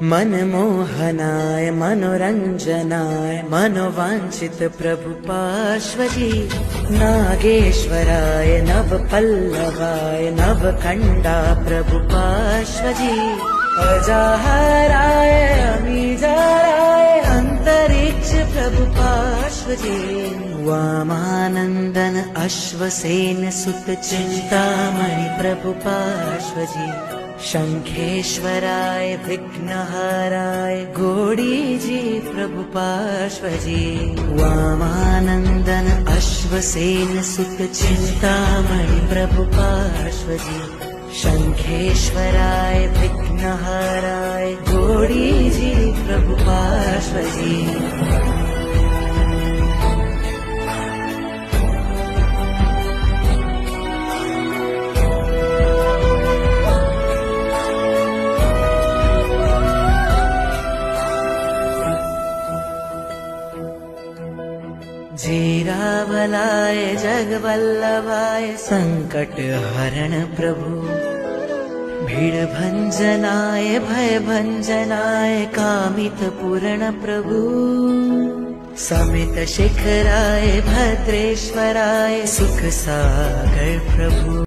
मनमोहनाय मनोरंजनाय मनोवांछित प्रभु पार्श्वजी नागेश्वराय नवपल्लवाय नवखंडा प्रभु पार्श्वजी अजाहराय अमीजाराय अंतरिक्ष प्रभु पार्श्वजी वामानंदन अश्वसेन सुत चिंतामणि प्रभु पार्श्वजी शंखेश्वराय विघ्नहराय गोडीजी प्रभु पार्श्वजी वामानंदन अश्वसेन सुत चिंतामणि प्रभु पार्श्वजी शंखेश्वराय विघ्नहराय गोडीजी प्रभु पार्श्वजी जीरावलाय जगवल्लभाय संकट हरण प्रभु भीड़ भंजनाय भय भंजनाय कामित पूर्ण प्रभु समित शिखराय भद्रेश्वराय सुख सागर प्रभु।